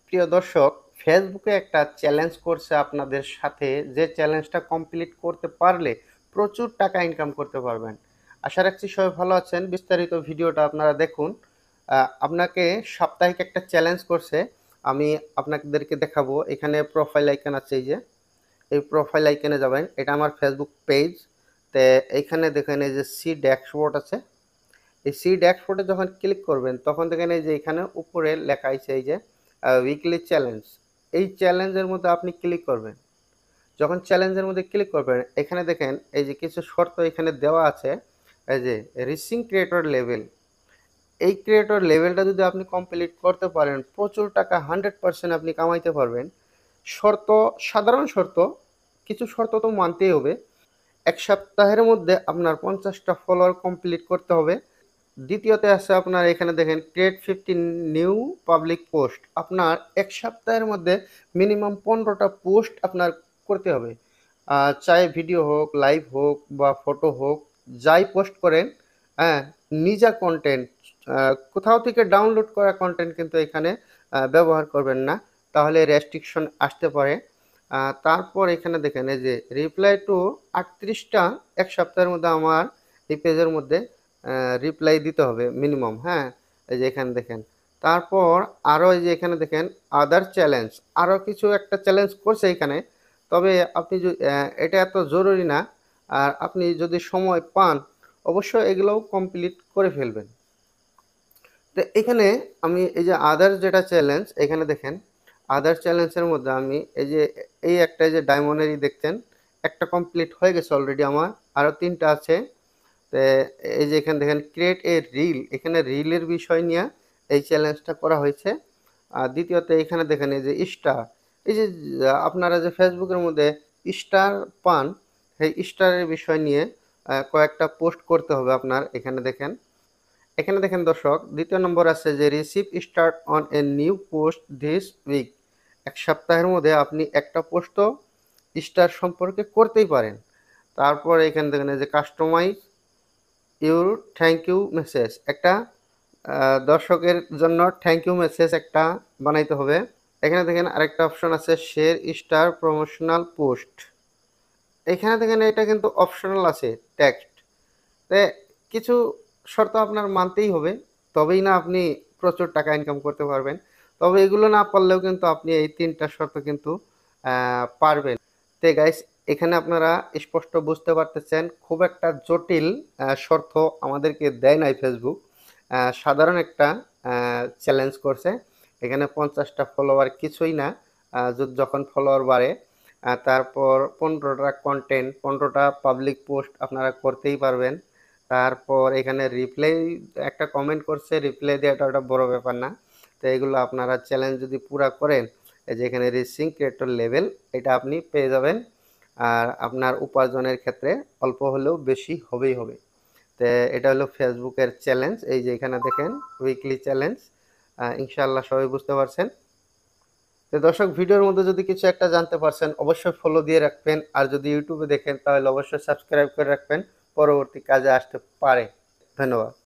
প্রিয় দর্শক, ফেসবুকে একটা চ্যালেঞ্জ করছে আপনাদের সাথে, যে চ্যালেঞ্জটা কমপ্লিট করতে পারলে প্রচুর টাকা ইনকাম করতে পারবেন। আশা রাখছি সবাই ভালো আছেন। বিস্তারিত ভিডিওটা আপনারা দেখুন। আপনাকে সাপ্তাহিক একটা চ্যালেঞ্জ করছে। আমি আপনাদেরকে দেখাবো। এখানে প্রোফাইল আইকন আছে, এই প্রোফাইল আইকনে যাবেন। এটা আমার ফেসবুক পেজ। তো এইখানে দেখেন এই যে সি ড্যাশবোর্ড আছে। এই সি ড্যাশবোর্ডে যখন ক্লিক করবেন তখন দেখেন এই যে এখানে উপরে লেখা আছে এই যে উইকলি চ্যালেঞ্জ। এই চ্যালেঞ্জের মধ্যে আপনি ক্লিক করবেন। যখন চ্যালেঞ্জের মধ্যে ক্লিক করবেন এখানে দেখেন এই যে কিছু শর্ত এখানে দেওয়া আছে। এই যে রিচিং ক্রিয়েটর লেভেল, এই ক্রিয়েটর লেভেলটা যদি আপনি কমপ্লিট করতে পারেন প্রচুর টাকা 100% আপনি কামাইতে পারবেন। শর্ত, সাধারণ শর্ত, কিছু শর্ত তো মানতেই হবে। এক সপ্তাহের মধ্যে আপনার 50টা ফলোয়ার কমপ্লিট করতে হবে। দ্বিতীয়তে আছে আপনার এখানে দেখেন ক্রিয়েট 15 নিউ পাবলিক পোস্ট। আপনার এক সপ্তাহের মধ্যে মিনিমাম 15টা পোস্ট আপনার করতে হবে। চাই ভিডিও হোক, লাইভ হোক বা ফটো হোক, যাই পোস্ট করেন, হ্যাঁ, নিজা কন্টেন্ট, কোথাও থেকে ডাউনলোড করা কন্টেন্ট কিন্তু এখানে ব্যবহার করবেন না, তাহলে রেস্ট্রিকশন আসতে পারে। তারপর এখানে দেখেন এই যে রিপ্লাই টু 38টা এক সপ্তাহের মধ্যে আমার এই পেজের মধ্যে রিপ্লাই দিতে হবে মিনিমাম, হ্যাঁ। এই যে এখানে দেখেন। তারপর আরও এই যে এখানে দেখেন আদার চ্যালেঞ্জ, আরও কিছু একটা চ্যালেঞ্জ করছে এখানে। তবে আপনি এটা এত জরুরি না। আর আপনি যদি সময় পান অবশ্যই এগুলোও কমপ্লিট করে ফেলবেন। তো এখানে আমি এই যে আদার যেটা চ্যালেঞ্জ, এখানে দেখেন আদার চ্যালেঞ্জের মধ্যে আমি এই যে এই একটা যে ডায়মন্ডেরই দেখছেন, একটা কমপ্লিট হয়ে গেছে অলরেডি আমার, আরও 3টা আছে। তো এই যে এখানে দেখেন ক্রিয়েট এ রিল, এখানে রিলের বিষয় নিয়ে এই চ্যালেঞ্জটা করা হয়েছে। আর দ্বিতীয়ত এখানে দেখেন এই যে স্টার, এই যে আপনারা যে ফেসবুকের মধ্যে স্টার পান, সেই স্টারের বিষয় নিয়ে কয়েকটা পোস্ট করতে হবে আপনার। এখানে দেখেন দর্শক, দ্বিতীয় নম্বর আছে যে receive start on a new post this week. এক সপ্তাহের মধ্যে আপনি একটা পোস্টও স্টার সম্পর্কে করতেই পারেন। তারপর এখানে দেখেন যে customize your thank you message, একটা দর্শকের জন্য থ্যাংক ইউ মেসেজ একটা বানাইতে হবে। এখানে দেখেন আরেকটা অপশন আছে শেয়ার স্টার প্রমোশনাল পোস্ট। এখানে দেখেন এটা কিন্তু অপশনাল আছে, টেক্সট। তে কিছু শর্ত আপনার মানতেই হবে, তবেই না আপনি প্রচুর টাকা ইনকাম করতে পারবেন। তবে এগুলো না পারলেও কিন্তু আপনি এই 3টা শর্ত কিন্তু পারবেন। তে গাইস, এখানে আপনারা স্পষ্ট বুঝতে পারতেছেন খুব একটা জটিল শর্ত আমাদেরকে দেয় নাই ফেসবুক। সাধারণ একটা চ্যালেঞ্জ করছে। এখানে 50টা ফলোয়ার কিছুই না। যখন ফলোয়ার বাড়ে তারপর 15টা কন্টেন্ট, 15টা পাবলিক পোস্ট আপনারা করতেই পারবেন। তারপর এখানে রিপ্লাই, একটা কমেন্ট করছে, রিপ্লাই দেওয়াটা ওটা বড় ব্যাপার না। তো এগুলো আপনারা চ্যালেঞ্জ যদি পুরা করেন, এই যে এখানে রিচিং ক্রিয়েটর লেভেল, এটা আপনি পেয়ে যাবেন। আর আপনার উপার্জনের ক্ষেত্রে অল্প হলেও বেশি হবেই হবে। তো এটা হলো ফেসবুকের চ্যালেঞ্জ। এই যে এখানে দেখেন উইকলি চ্যালেঞ্জ। ইনশাআল্লাহ সবাই বুঝতে পারছেন। তো দর্শক, ভিডিওর মধ্যে যদি কিছু একটা জানতে পারছেন অবশ্যই ফলো দিয়ে রাখবেন। আর যদি ইউটিউবে দেখেন তাহলে অবশ্যই সাবস্ক্রাইব করে রাখবেন, পরবর্তী কাজে আসতে পারে। ধন্যবাদ।